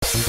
अमेरिकी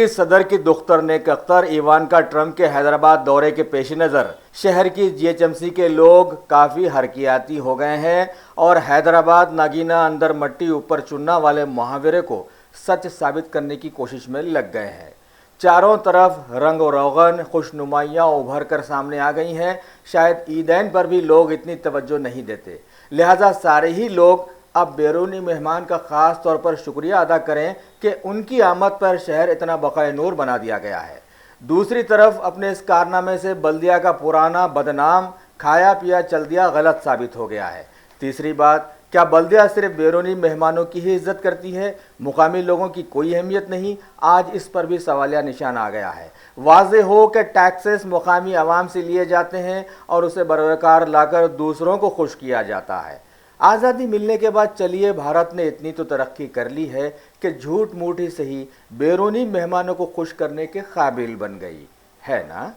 सदर की दुख्तर नेक अख्तर इवानका ट्रंप के हैदराबाद दौरे के पेश नज़र शहर की जीएचएमसी के लोग काफ़ी हरकियाती हो गए हैं और हैदराबाद नागीना अंदर मट्टी ऊपर चुनना वाले मुहावरे को सच साबित करने की कोशिश में लग गए हैं। चारों तरफ रंग और रोगन खुशनुमाइयाँ उभर कर सामने आ गई हैं। शायद ईदैन पर भी लोग इतनी तवज्जो नहीं देते, लिहाजा सारे ही लोग अब बैरूनी मेहमान का ख़ास तौर पर शुक्रिया अदा करें कि उनकी आमद पर शहर इतना बक़ाए नूर बना दिया गया है। दूसरी तरफ अपने इस कारनामे से बल्दिया का पुराना बदनाम खाया पिया चल दिया गलत साबित हो गया है। तीसरी बात, क्या बल्दिया सिर्फ बैरूनी मेहमानों की ही इज्जत करती है, मुकामी लोगों की कोई अहमियत नहीं? आज इस पर भी सवालिया निशान आ गया है। वाज़े हो कि टैक्सेस मुकामी आवाम से लिए जाते हैं और उसे बरवकार लाकर दूसरों को खुश किया जाता है। आज़ादी मिलने के बाद चलिए भारत ने इतनी तो तरक्की कर ली है कि झूठ मूठ ही सही बैरूनी मेहमानों को खुश करने के काबिल बन गई है ना।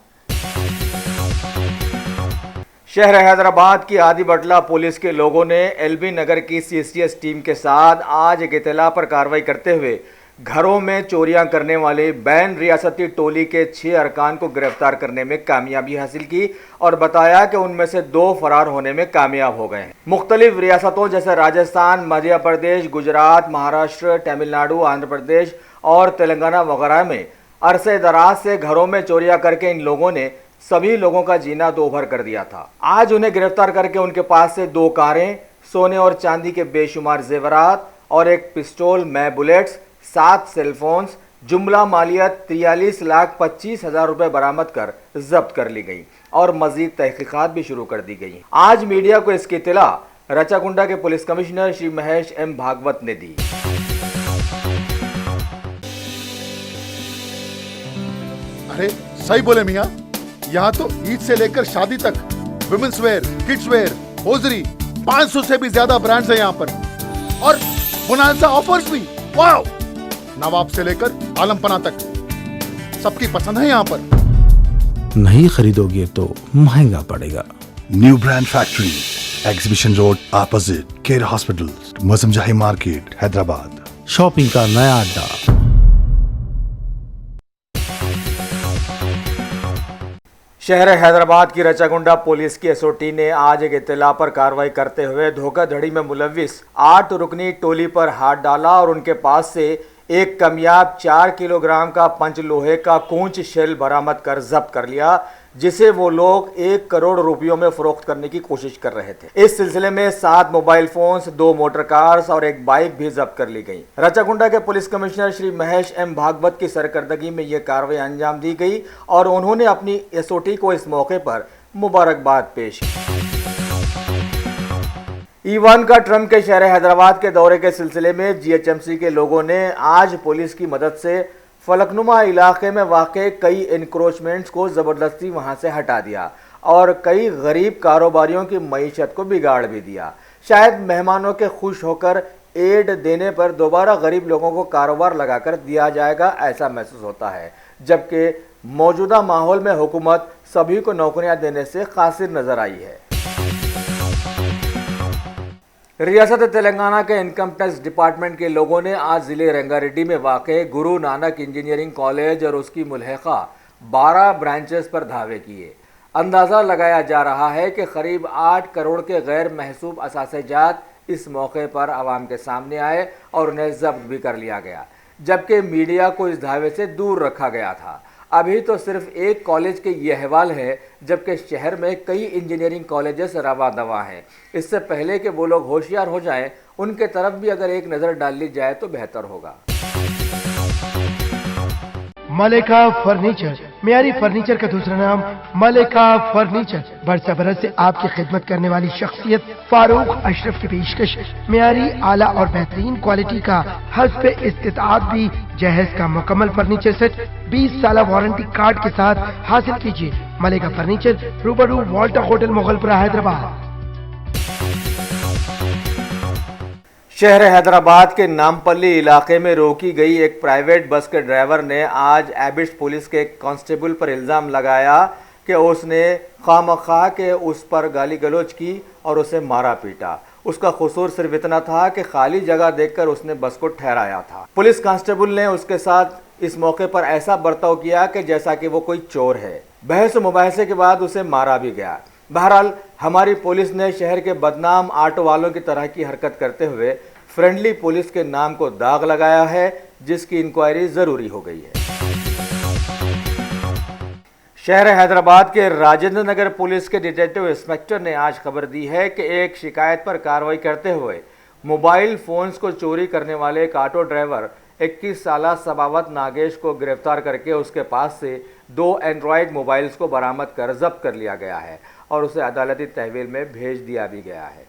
शहर हैदराबाद की आदि बटला पुलिस के लोगों ने एलबी नगर की सीसीएस टीम के साथ आज एक इत्तला पर कार्रवाई करते हुए घरों में चोरियां करने वाले बैन रियासती टोली के 6 अरकान को गिरफ्तार करने में कामयाबी हासिल की और बताया कि उनमें से 2 फरार होने में कामयाब हो गए हैं। मुख्तलिफ रियासतों जैसे राजस्थान, मध्य प्रदेश, गुजरात, महाराष्ट्र, तमिलनाडु, आंध्र प्रदेश और तेलंगाना वगैरह में अरसे दराज से घरों में चोरियां करके इन लोगों ने सभी लोगों का जीना दोभर कर दिया था। आज उन्हें गिरफ्तार करके उनके पास से 2 कारें, सोने और चांदी के बेशुमार जेवरात और एक पिस्टल, मै बुलेट्स, 7 सेलफोन्स, जुमला मालियत 43,25,000 रुपए बरामद कर जब्त कर ली गई और मजीद तहकीकात भी शुरू कर दी गई। आज मीडिया को इसकी इत्तला रचाकुंडा के police commissioner Shri Mahesh M Bhagwat ने दी। अरे सही बोले मियाँ, यहाँ तो ईद से लेकर शादी तक women's wear, kids wear, hosiery 500 से भी ज्यादा ब्रांड्स हैं यहाँ पर और बोनांसा ऑफर्स भी। वाओ! नवाब से लेकर आलमपना तक सबकी पसंद है यहाँ पर। नहीं खरीदोगे तो महंगा पड़ेगा। New brand factory, exhibition road opposite care hospital, मौसम जाही मार्केट, हैदराबाद। शॉपिंग का नया अड्डा। शहर हैदराबाद की रचाकुंडा पुलिस की एसओटी ने आज एक इत्तला पर कार्रवाई करते हुए धोखाधड़ी में मुलव्विस 8 रुकनी टोली पर हाथ डाला और उनके पास से एक कामयाब 4 किलोग्राम का पंच लोहे का कूंच शेल बरामद कर जब्त कर लिया, जिसे वो लोग 1 करोड़ रुपयों में फरोख्त करने की कोशिश कर रहे थे। इस सिलसिले में 7 मोबाइल फोन्स, 2 मोटर कार्स और एक बाइक भी जब्त कर ली गई। रचाकुंडा के police commissioner Shri Mahesh M Bhagwat की सरकर्दगी में यह कार्रवाई अंजाम दी गई और उन्होंने अपनी एसओटी को इस मौके पर मुबारकबाद पेश की। इवानका ट्रंप के शहर हैदराबाद के दौरे के सिलसिले में जीएचएमसी के लोगों ने आज पुलिस की मदद से फलकनुमा इलाके में वाक़े कई इंक्रोचमेंट्स को ज़बरदस्ती वहां से हटा दिया और कई गरीब कारोबारियों की मईशत को बिगाड़ भी दिया। शायद मेहमानों के खुश होकर एड देने पर दोबारा गरीब लोगों को कारोबार लगाकर दिया जाएगा, ऐसा महसूस होता है, जबकि मौजूदा माहौल में हुकूमत सभी को नौकरियां देने से कासिर नजर आई है। रियासत तेलंगाना के इनकम टैक्स डिपार्टमेंट के लोगों ने आज ज़िले रंगारेड्डी में वाक़े गुरु नानक इंजीनियरिंग कॉलेज और उसकी मुल्हिका 12 ब्रांचेस पर धावे किए। अंदाज़ा लगाया जा रहा है कि करीब 8 करोड़ के गैर महसूब असासेजात इस मौके पर आवाम के सामने आए और उन्हें जब्त भी कर लिया गया, जबकि मीडिया को इस धावे से दूर रखा गया था। अभी तो सिर्फ एक कॉलेज के ये अहवाल है, जबकि शहर में कई इंजीनियरिंग कॉलेजेस रवा दवा हैं। इससे पहले कि वो लोग होशियार हो जाएं, उनके तरफ भी अगर एक नज़र डाल ली जाए तो बेहतर होगा। मलिका फर्नीचर, मियारी फर्नीचर का दूसरा नाम मलिका फर्नीचर। बरसा बरस से आपकी खिदमत करने वाली शख्सियत फारूक अशरफ की पेशकश मियारी, आला और बेहतरीन क्वालिटी का हस्ब इस्तिताअत भी जहेज का मुकम्मल फर्नीचर सेट 20 साल वारंटी कार्ड के साथ हासिल कीजिए। मलिका फर्नीचर, रूबरू वॉल्टा होटल, मुगलपुरा, हैदराबाद। शहर हैदराबाद के नामपल्ली इलाके में रोकी गई एक प्राइवेट बस के ड्राइवर ने आज एबिट्स पुलिस के कांस्टेबल पर इल्ज़ाम लगाया कि उसने खामखा के उस पर गाली गलौज की और उसे मारा पीटा। उसका कसूर सिर्फ इतना था कि खाली जगह देखकर उसने बस को ठहराया था। पुलिस कांस्टेबल ने उसके साथ इस मौके पर ऐसा बर्ताव किया कि जैसा कि वो कोई चोर है। बहस मुबाहसे के बाद उसे मारा भी गया। बहरहाल हमारी पुलिस ने शहर के बदनाम ऑटो वालों की तरह की हरकत करते हुए फ्रेंडली पुलिस के नाम को दाग लगाया है, जिसकी इंक्वायरी जरूरी हो गई है। शहर हैदराबाद के राजेंद्र नगर पुलिस के डिटेक्टिव इंस्पेक्टर ने आज खबर दी है कि एक शिकायत पर कार्रवाई करते हुए मोबाइल फोन्स को चोरी करने वाले एक ऑटो ड्राइवर 21 साला सबावत नागेश को गिरफ्तार करके उसके पास से 2 एंड्रॉयड मोबाइल्स को बरामद कर जब्त कर लिया गया है और उसे अदालती तहवील में भेज दिया भी गया है।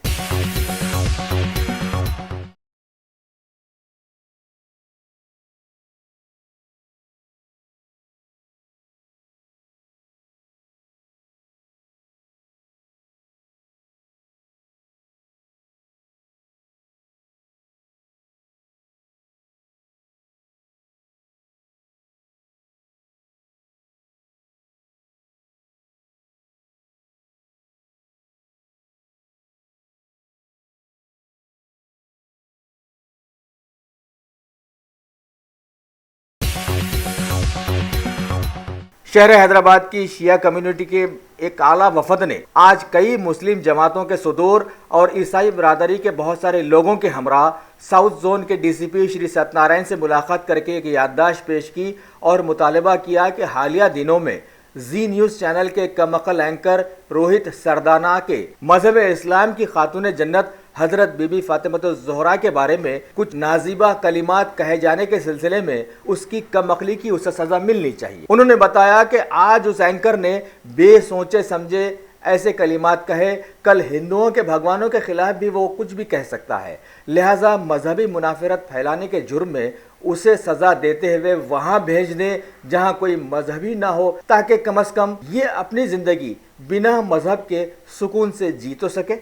शहर हैदराबाद की शिया कम्युनिटी के एक आला वफद ने आज कई मुस्लिम जमातों के सदूर और ईसाई बरादरी के बहुत सारे लोगों के हमरा साउथ जोन के डीसीपी श्री सत्यनारायण से मुलाकात करके एक याददाश्त पेश की और मुतालबा किया कि हालिया दिनों में जी न्यूज चैनल के कमअक्ल एंकर रोहित सरदाना के मजहब इस्लाम की खातून जन्नत हजरत बीबी फातिमा ज़ोहरा के बारे में कुछ नाजीबा कलिमात कहे जाने के सिलसिले में उसकी कमअक्ली की उसे सजा मिलनी चाहिए। उन्होंने बताया कि आज उस एंकर ने बेसोचे समझे ऐसे कलिमात कहे, कल हिंदुओं के भगवानों के खिलाफ भी वो कुछ भी कह सकता है, लिहाजा मजहबी मुनाफिरत फैलाने के जुर्म में उसे सजा देते हुए वहां भेज दें जहां कोई मजहबी ना हो, ताकि कम से कम ये अपनी जिंदगी बिना मजहब के सुकून से जी तो सके।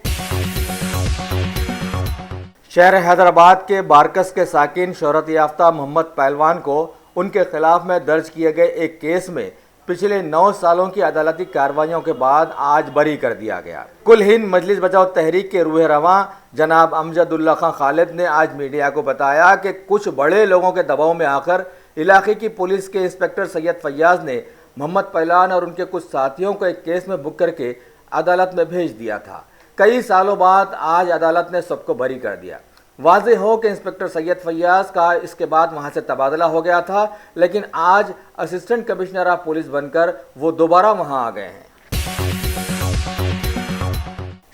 शहर हैदराबाद के बारकस के साकिन शोहरत याफ्ता मोहम्मद पहलवान को उनके खिलाफ में दर्ज किए गए एक केस में पिछले 9 सालों की अदालती कार्रवाइयों के बाद आज बरी कर दिया गया। कुल हिंद मजलिस बचाओ तहरीक के रूह रवां जनाब अमजदुल्ला खां खालिद ने आज मीडिया को बताया कि कुछ बड़े लोगों के दबाव में आकर इलाके की पुलिस के इंस्पेक्टर सैयद फैयाज ने मोहम्मद पहलवान और उनके कुछ साथियों को एक केस में बुक करके अदालत में भेज दिया था। कई सालों बाद आज अदालत ने सबको बरी कर दिया। वाज़ेह हो कि इंस्पेक्टर सैयद फैयाज का इसके बाद वहां से तबादला हो गया था, लेकिन आज असिस्टेंट कमिश्नर ऑफ पुलिस बनकर वो दोबारा वहां आ गए हैं।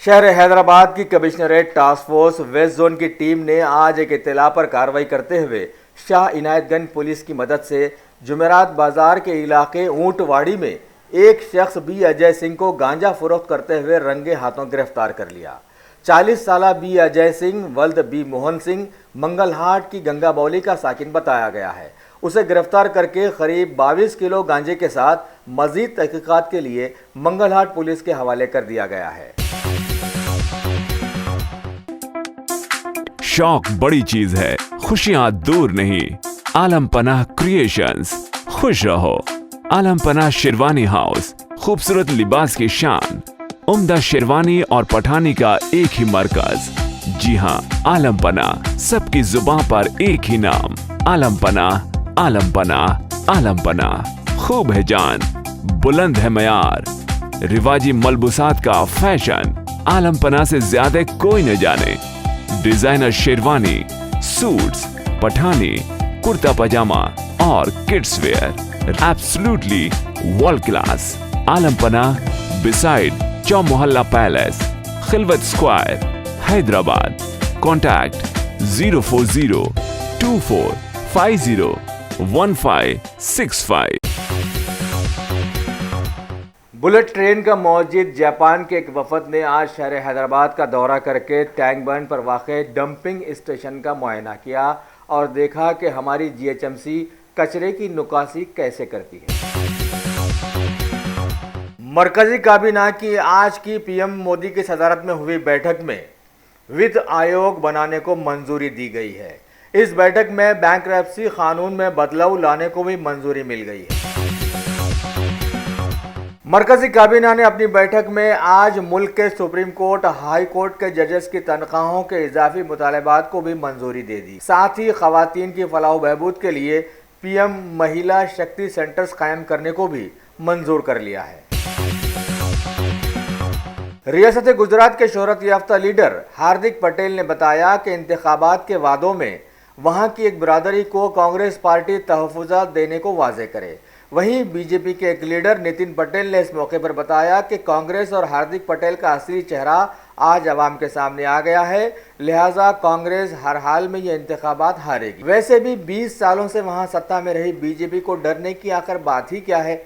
शहर हैदराबाद की commissionerate task force west zone की टीम ने आज एक इत्तला पर कार्रवाई करते हुए शाह इनायतगंज पुलिस की मदद से जुमेरात बाजार के इलाके ऊंटवाड़ी में एक शख्स बी अजय सिंह को गांजा फरोख्त करते हुए रंगे हाथों गिरफ्तार कर लिया। 40 साला बी अजय सिंह वल्द बी मोहन सिंह मंगलहाट की गंगा बौली का साकिन बताया गया है। उसे गिरफ्तार करके करीब 22 किलो गांजे के साथ मजीद तहकीकात के लिए मंगलहाट पुलिस के हवाले कर दिया गया है। शौक बड़ी चीज है, खुशियां दूर नहीं। आलम पनाह क्रिएशंस, खुश रहो। आलम पनाह शेरवानी हाउस, खूबसूरत लिबास की शान, उम्दा शेरवानी और पठानी का एक ही मरकज। जी हाँ, आलम पनाह, सबकी जुबान पर एक ही नाम, आलम पनाह, आलम पनाह, आलम पनाह। खूब है जान, बुलंद है मयार, रिवाजी मलबूसात का फैशन, आलम पनाह से ज्यादा कोई न जाने। डिजाइनर शेरवानी, सूट्स, पठानी, कुर्ता पजामा और kids wear, absolutely world class. Alam Panah beside Chowmahalla palace, Khilwat square, Hyderabad. Contact 04024501565। Bullet train का मौजूद जापान के एक वफद ने आज शहर हैदराबाद का दौरा करके टैंक बंड पर वाक़े डंपिंग स्टेशन का मुआयना किया और देखा कि हमारी जीएचएमसी कचरे की निकासी कैसे करती है। मरकजी काबीना की आज की पीएम मोदी की सदारत में हुई बैठक में वित्त आयोग बनाने को मंजूरी दी गई है। इस बैठक में बैंकरप्सी कानून में बदलाव लाने को भी मंजूरी मिल गई है। मरकजी काबीना ने अपनी बैठक में आज मुल्क के सुप्रीम कोर्ट, हाई कोर्ट के जजेस की तनख्वाहों के इजाफी मुतालबात को भी मंजूरी दे दी। साथ ही खवातीन की फलाह बहबूद के लिए पीएम महिला शक्ति सेंटर्स कायम करने को भी मंजूर कर लिया है। रियासत गुजरात के शोहरत याफ्ता लीडर हार्दिक पटेल ने बताया कि इंतखाबात के वादों में वहां की एक बिरादरी को कांग्रेस पार्टी तहफ़्फ़ुज़ात देने को वाज़ेह करे। वहीं बीजेपी के एक लीडर नितिन पटेल ने इस मौके पर बताया कि कांग्रेस और हार्दिक पटेल का असली चेहरा आज अवाम के सामने आ गया है, लिहाजा कांग्रेस हर हाल में ये इंतखाबात हारेगी। वैसे भी 20 सालों से वहां सत्ता में रही बीजेपी को डरने की आखिर बात ही क्या है?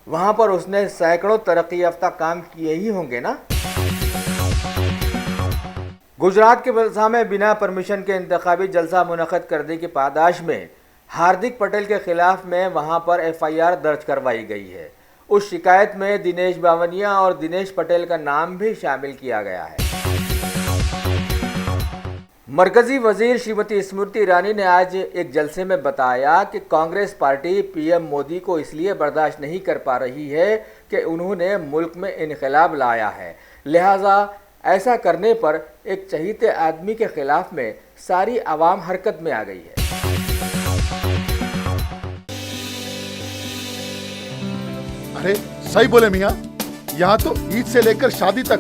वहां पर उसने सैकड़ों तरक्की याफ्ता काम किए ही होंगे ना। गुजरात के वलसा में बिना परमिशन के इंतखाबी जलसा मुनक़्क़द करने की पादाश में हार्दिक पटेल के खिलाफ में वहां पर FIR दर्ज करवाई गई है। उस शिकायत में दिनेश बावनिया और दिनेश पटेल का नाम भी शामिल किया गया है। मरकजी वजीर श्रीमती स्मृति ईरानी ने आज एक जलसे में बताया कि कांग्रेस पार्टी पीएम मोदी को इसलिए बर्दाश्त नहीं कर पा रही है कि उन्होंने मुल्क में इनकलाब लाया है, लिहाजा ऐसा करने पर एक चहीते आदमी के खिलाफ में सारी आवाम हरकत में आ गई है। अरे सही बोले मियाँ, यहाँ तो ईद से लेकर शादी तक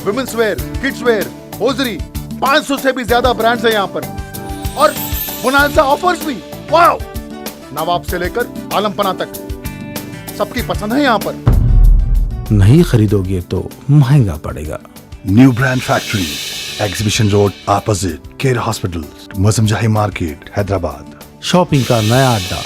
women's wear, kids wear, hosiery 500 से भी ज्यादा ब्रांड्स हैं यहाँ पर, और बोनांजा ऑफर्स भी। वाओ! नवाब से लेकर आलमपना तक सबकी पसंद है यहाँ पर। नहीं खरीदोगे तो महंगा पड़ेगा। New Brand Factory, Exhibition Road, opposite Care Hospital, Mazam Jahi Market, Hyderabad. Shopping का नया अड्डा।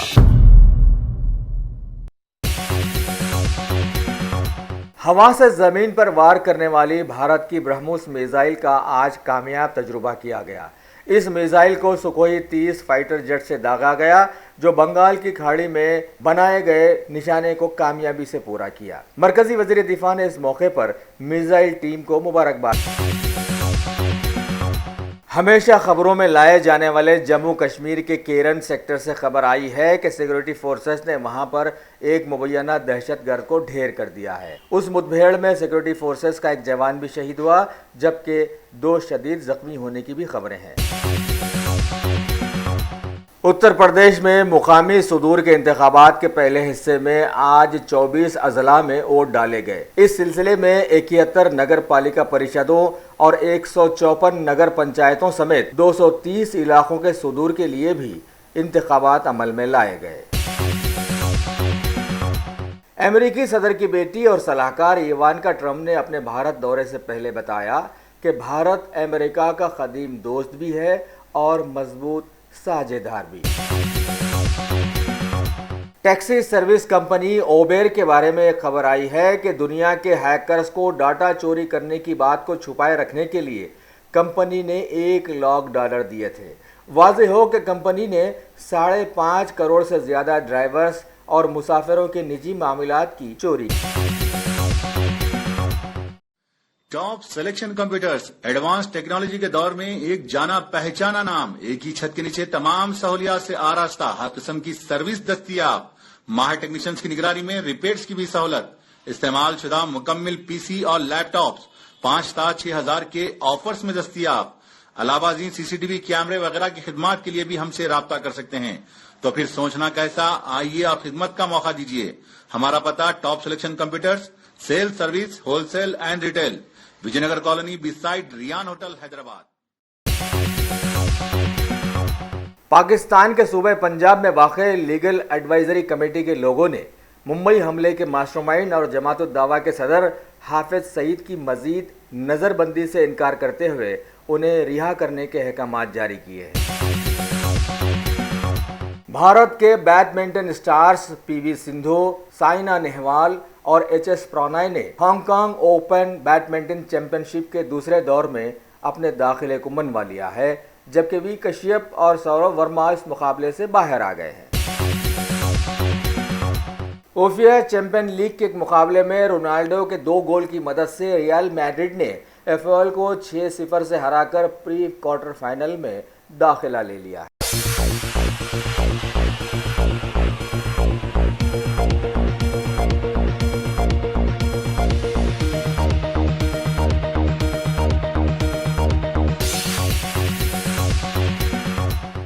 हवा से जमीन पर वार करने वाली भारत की ब्रह्मोस मिसाइल का आज कामयाब तजुर्बा किया गया। इस मिसाइल को सुखोई 30 फाइटर जेट से दागा गया, जो बंगाल की खाड़ी में बनाए गए निशाने को कामयाबी से पूरा किया। मरकजी वजीर दिफा ने इस मौके पर मिसाइल टीम को मुबारकबाद। हमेशा खबरों में लाए जाने वाले जम्मू कश्मीर के केरन सेक्टर से खबर आई है कि सिक्योरिटी फोर्सेस ने वहां पर एक मुबैना दहशतगर्द को ढेर कर दिया है। उस मुठभेड़ में सिक्योरिटी फोर्सेस का एक जवान भी शहीद हुआ, जबकि 2 शदीद जख्मी होने की भी खबरें हैं। उत्तर प्रदेश में मुकामी सुदूर के इंतखाबात के पहले हिस्से में आज 24 अजला में वोट डाले गए। इस सिलसिले में 71 नगर पालिका परिषदों और 154 नगर पंचायतों समेत 230 इलाकों के सुदूर के लिए भी इंतखाबात अमल में लाए गए। अमेरिकी सदर की बेटी और सलाहकार इवानका ट्रंप ने अपने भारत दौरे से पहले बताया कि भारत अमेरिका का कदीम दोस्त भी है और मजबूत साझेदार भी। टैक्सी सर्विस कंपनी ओबेर के बारे में एक खबर आई है कि दुनिया के हैकर्स को डाटा चोरी करने की बात को छुपाए रखने के लिए कंपनी ने $1 लाख दिए थे। वाज़ेह हो कि कंपनी ने 5.5 करोड़ से ज्यादा ड्राइवर्स और मुसाफिरों के निजी मामलात की चोरी। Top selection computers advance technology के दौर में एक जाना पहचाना नाम, एक ही छत के नीचे तमाम सहूलियात से आरास्ता, हर किस्म की सर्विस दस्तयाब, माहिर टेक्नीशियंस की निगरानी में रिपेयर्स की भी सहूलत, इस्तेमाल शुदा मुकम्मिल पीसी और लैपटॉप्स 5,6,000 के ऑफर्स में दस्तयाब। अलावा CCTV कैमरे वगैरह की खिदमत के लिए भी हमसे राब्ता कर सकते हैं। तो फिर सोचना कैसा, आइए आप खिदमत का मौका दीजिए। हमारा पता top selection computers, sale service, wholesale and retail, Vijayanagar colony beside Riyan hotel, Hyderabad. Pakistan के सूबे पंजाब में वाक़े लीगल एडवाइजरी कमेटी के लोगों ने मुंबई हमले के मास्टरमाइंड और जमात उद दावा के सदर हाफिज सईद की मजीद नज़रबंदी से इनकार करते हुए उन्हें रिहा करने के अहकामात जारी किए हैं। भारत के badminton stars PV Sindhu, Saina Nehwal और HS प्रणॉय ने हांगकांग ओपन बैडमिंटन चैंपियनशिप के दूसरे दौर में अपने दाखिले को मनवा लिया है, जबकि V कश्यप और सौरव वर्मा इस मुकाबले से बाहर आ गए हैं। ओफिया चैंपियन लीग के एक मुकाबले में रोनाल्डो के 2 गोल की मदद से रियल मैड्रिड ने एफओएल को 6-0 से हराकर प्री क्वार्टर फाइनल में दाखिला ले लिया है।